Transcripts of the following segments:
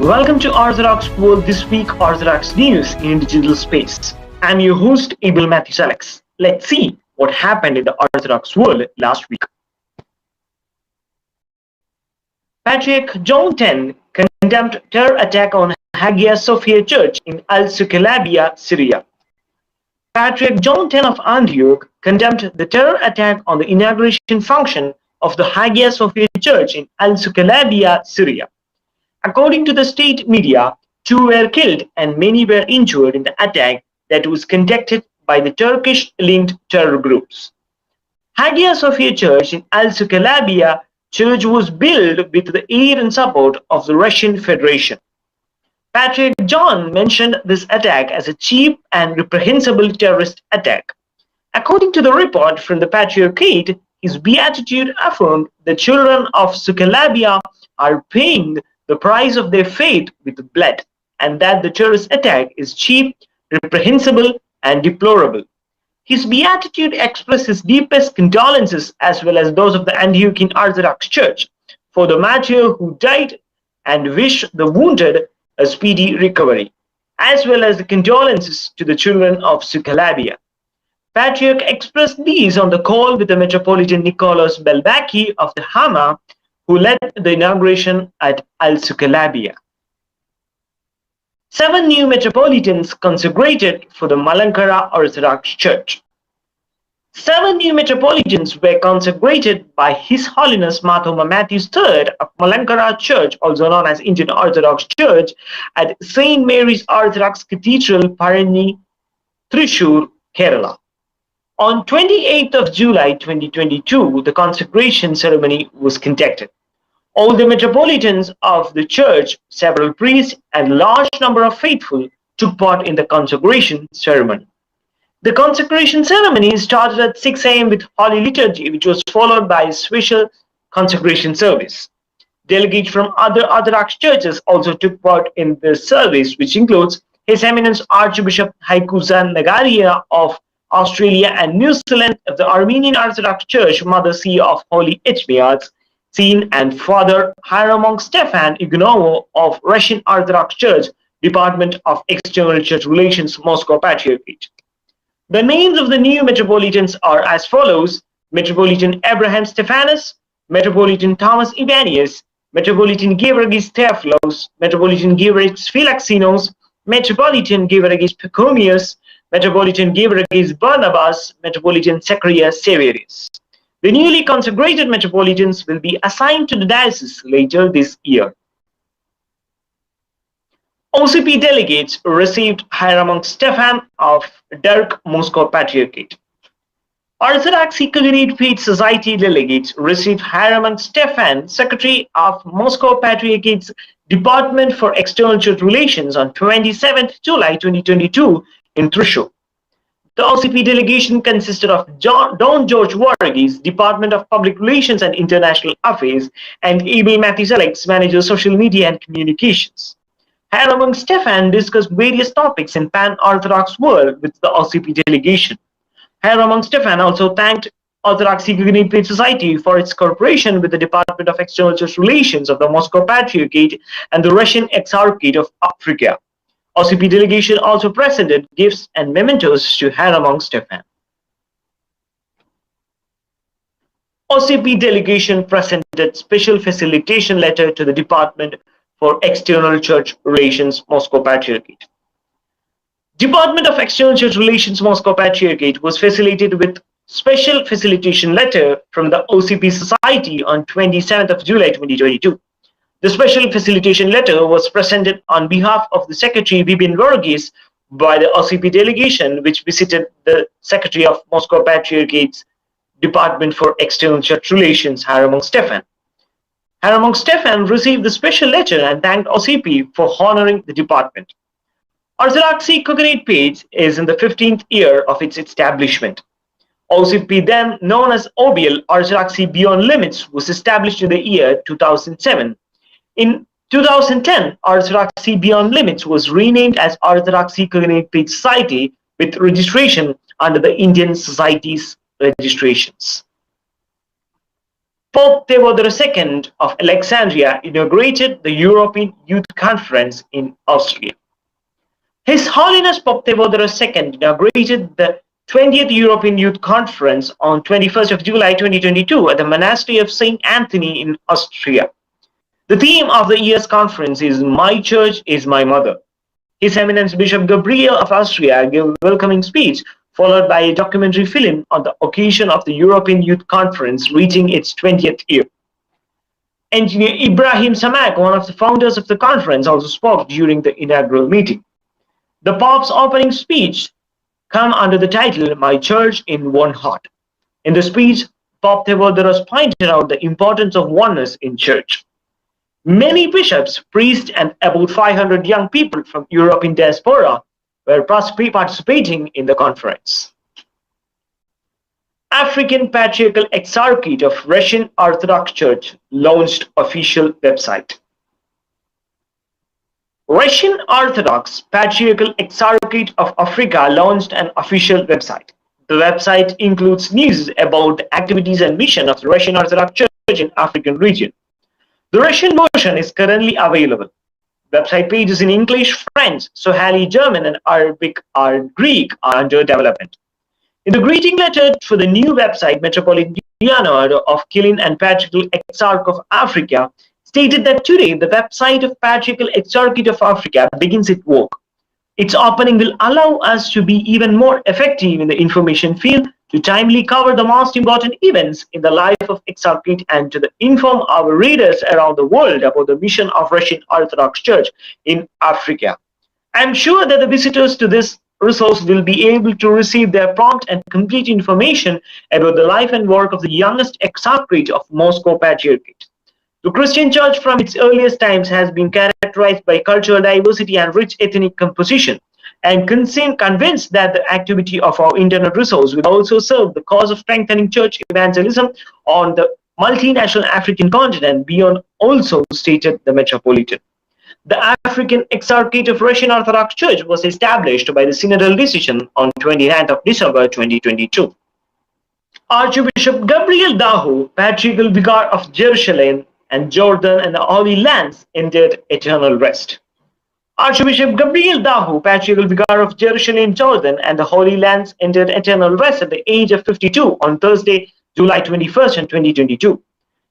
Welcome to Orthodox World This Week Orthodox News in digital space. I'm your host, Abel Matthews Alex. Let's see what happened in the Orthodox world last week. Patriarch John X condemned terror attack on Hagia Sophia Church in Al-Suqeylabiyya, Syria. Patriarch John X of Antioch condemned the terror attack on the inauguration function of the Hagia Sophia Church in Al-Suqeylabiyya, Syria. According to the state media, 2 were killed and many were injured in the attack that was conducted by the Turkish-linked terror groups. Hagia Sophia Church in Al-Suqeylabiyya Church was built with the aid and support of the Russian Federation. Patriarch John mentioned this attack as a cheap and reprehensible terrorist attack. According to the report from the Patriarchate, his beatitude affirmed the children of Suqeylabiyya are paying the price of their faith with blood, and that the terrorist attack is cheap, reprehensible, and deplorable. His beatitude expressed his deepest condolences, as well as those of the Antiochian Orthodox Church, for the martyr who died, and wished the wounded a speedy recovery, as well as the condolences to the children of Suqeylabiyya. Patriarch expressed these on the call with the Metropolitan Nicholas Belbaki of the Hama, who led the inauguration at Al-Suqeylabiyya. 7 new metropolitans consecrated for the Malankara Orthodox Church. 7 new metropolitans were consecrated by His Holiness Mathoma Matthews III of Malankara Church, also known as Indian Orthodox Church, at St. Mary's Orthodox Cathedral, Paranni, Thrissur, Kerala. On 28th of July 2022, the consecration ceremony was conducted. All the metropolitans of the church, several priests, and a large number of faithful took part in the consecration ceremony. The consecration ceremony started at 6 a.m. with Holy Liturgy, which was followed by a special consecration service. Delegates from other Orthodox churches also took part in the service, which includes His Eminence Archbishop Haikuza Nagaria of Australia and New Zealand, of the Armenian Orthodox Church, Mother See of Holy Echmiads, Scene, and Father Hieromonk Stefan Ignovo of Russian Orthodox Church, Department of External Church Relations, Moscow Patriarchate. The names of the new metropolitans are as follows: Metropolitan Abraham Stephanus, Metropolitan Thomas Ivanius, Metropolitan Georgis Theophilos, Metropolitan Georgis Philoxenos, Metropolitan Georgis Pachomius, Metropolitan Georgis Barnabas, Metropolitan Zacharias Severus. The newly consecrated metropolitans will be assigned to the diocese later this year. OCP delegates received Hieromonk Stefan of Dirk, Moscow Patriarchate. Orthodoxy Cognate Faith Society delegates received Hieromonk Stefan, Secretary of Moscow Patriarchate's Department for External Church Relations, on 27th July 2022 in Thrissur. The OCP delegation consisted of Don George Varghese, Department of Public Relations and International Affairs, and Abel Matthews Alex, Manager Social Media and Communications. Hieromonk Stefan discussed various topics in Pan-Orthodox world with the OCP delegation. Hieromonk Stefan also thanked Orthodoxy Cognate Faith Society for its cooperation with the Department of External Church Relations of the Moscow Patriarchate and the Russian Exarchate of Africa. OCP delegation also presented gifts and mementos to Hieromonk Stefan. OCP delegation presented special facilitation letter to the Department for External Church Relations, Moscow Patriarchate. Department of External Church Relations, Moscow Patriarchate was facilitated with special facilitation letter from the OCP Society on 27th of July 2022. The special facilitation letter was presented on behalf of the Secretary Vipin Varghese by the OCP delegation, which visited the Secretary of Moscow Patriarchate's Department for External Church Relations, Hieromonk Stefan. Hieromonk Stefan received the special letter and thanked OCP for honoring the department. Orthodoxy Cognate Faith is in the 15th year of its establishment. OCP, then known as OBL, Orthodoxy Beyond Limits, was established in the year 2007. In 2010, Orthodoxy Beyond Limits was renamed as Orthodoxy Cognate Faith Society with registration under the Indian Society's registrations. Pope Theodore II of Alexandria inaugurated the European Youth Conference in Austria. His Holiness Pope Theodore II inaugurated the 20th European Youth Conference on 21st of July 2022 at the Monastery of St. Anthony in Austria. The theme of the year's conference is My Church is My Mother. His Eminence Bishop Gabriel of Austria gave a welcoming speech, followed by a documentary film on the occasion of the European Youth Conference reaching its 20th year. Engineer Ibrahim Samak, one of the founders of the conference, also spoke during the inaugural meeting. The Pope's opening speech came under the title My Church in One Heart. In the speech, Pope Theodoros pointed out the importance of oneness in church. Many bishops, priests, and about 500 young people from European diaspora were participating in the conference. African Patriarchal Exarchate of Russian Orthodox Church launched official website. Russian Orthodox Patriarchal Exarchate of Africa launched an official website. The website includes news about the activities and mission of the Russian Orthodox Church in African region. The Russian version is currently available. Website pages in English, French, Swahili, German, and Arabic or Greek are under development. In the greeting letter for the new website, Metropolitan Diana of Kilin and Patriarchal Exarch of Africa stated that today the website of Patriarchal Exarchate of Africa begins its work. Its opening will allow us to be even more effective in the information field, to timely cover the most important events in the life of Exarchate, and to inform our readers around the world about the mission of Russian Orthodox Church in Africa. I am sure that the visitors to this resource will be able to receive their prompt and complete information about the life and work of the youngest Exarchate of Moscow Patriarchate. The Christian Church from its earliest times has been characterized by cultural diversity and rich ethnic composition. And convinced that the activity of our internet resource will also serve the cause of strengthening church evangelism on the multinational African continent beyond, also stated the Metropolitan. The African Exarchate of Russian Orthodox Church was established by the synodal decision on 29th of December 2022. Archbishop Gabriel Daho, Patriarchal Vicar of Jerusalem and Jordan and the Holy Lands, entered eternal rest. Archbishop Gabriel Daho, Patriarchal Vicar of Jerusalem, Jordan, and the Holy Lands entered eternal rest at the age of 52 on Thursday, July 21st, 2022.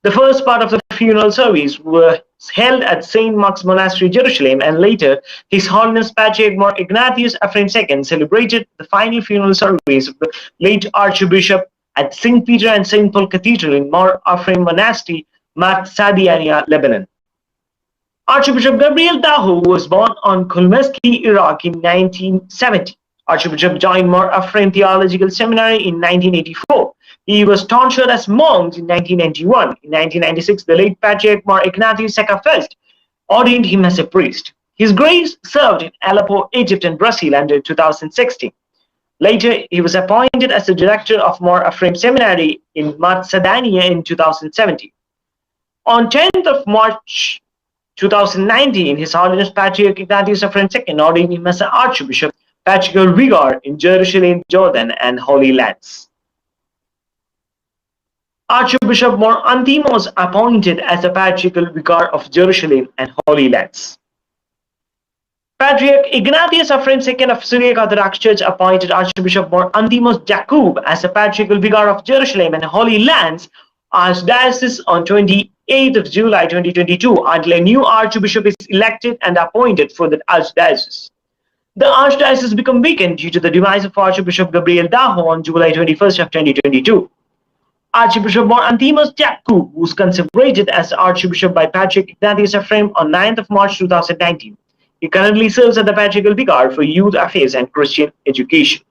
The first part of the funeral service was held at St. Mark's Monastery, Jerusalem, and later His Holiness Patriarch More Ignatius Ephraim II celebrated the final funeral service of the late Archbishop at St. Peter and St. Paul Cathedral in More Ephraim Monastery, Matsadiania, Lebanon. Archbishop Gabriel Daho was born on Kulmeski, Iraq in 1970. Archbishop joined More Ephraim Theological Seminary in 1984. He was tonsured as monk in 1991. In 1996, the late Patriarch More Ignatius II ordained him as a priest. His grace served in Aleppo, Egypt, and Brazil until 2016. Later, he was appointed as the director of More Ephraim Seminary in Macedonia in 2017. On 10th of March 2019, His Holiness Patriarch Ignatius Ephraim II ordained him as an Archbishop, Patriarchal Vicar in Jerusalem, Jordan, and Holy Lands. Archbishop More Antimos appointed as the Patriarchal Vicar of Jerusalem and Holy Lands. Patriarch Ignatius Ephraim II of Syriac Orthodox Church appointed Archbishop More Antimos Jakub as the Patriarchal Vicar of Jerusalem and Holy Lands Archdiocese on 28th of July 2022 until a new Archbishop is elected and appointed for the Archdiocese. The Archdiocese became vacant due to the demise of Archbishop Gabriel Daho on July 21st of 2022. Archbishop More Antimos Jakub was consecrated as Archbishop by Patriarch Ignatius Ephraim on 9th of March 2019. He currently serves as the Patriarchal Vicar for Youth Affairs and Christian Education.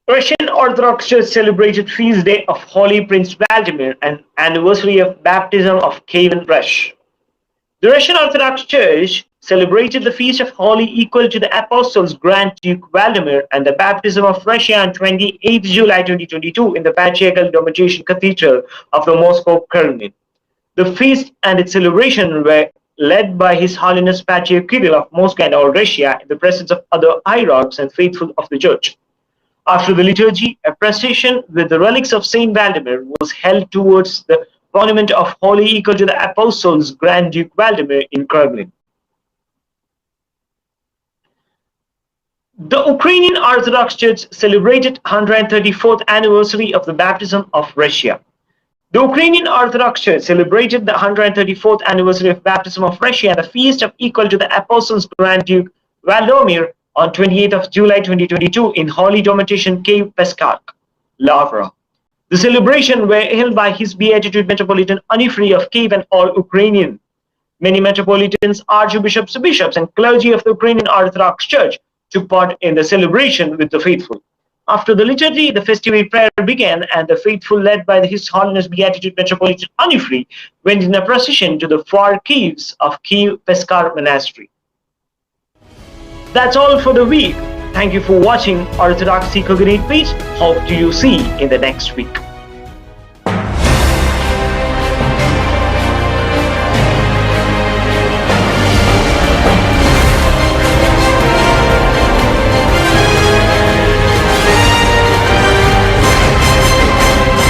Russian Orthodox Church celebrated Feast Day of Holy Prince Vladimir and anniversary of baptism of Kievan Rush. The Russian Orthodox Church celebrated the feast of Holy Equal to the Apostles Grand Duke Vladimir and the baptism of Russia on 28 July 2022 in the Patriarchal Domitian Cathedral of the Moscow Kremlin. The feast and its celebration were led by His Holiness Patriarch Kirill of Moscow and all Russia in the presence of other hierarchs and faithful of the Church. After the liturgy, a procession with the relics of Saint Vladimir was held towards the monument of holy equal to the Apostles Grand Duke Vladimir in Kremlin. The Ukrainian Orthodox Church celebrated 134th anniversary of the baptism of Russia. The Ukrainian Orthodox Church celebrated the 134th anniversary of baptism of Russia and the feast of equal to the Apostles Grand Duke Vladimir on 28th of July 2022 in Holy Dominican Cave Pescark, Lavra. The celebration were held by His Beatitude Metropolitan Onufry of Kiev and all Ukrainian. Many metropolitans, archbishops, bishops, and clergy of the Ukrainian Orthodox Church took part in the celebration with the faithful. After the liturgy, the festive prayer began, and the faithful, led by His Holiness Beatitude Metropolitan Onufry, went in a procession to the four caves of Kiev Peskar Monastery. That's all for the week. Thank you for watching Orthodoxy Cognate page. Hope to you see in the next week.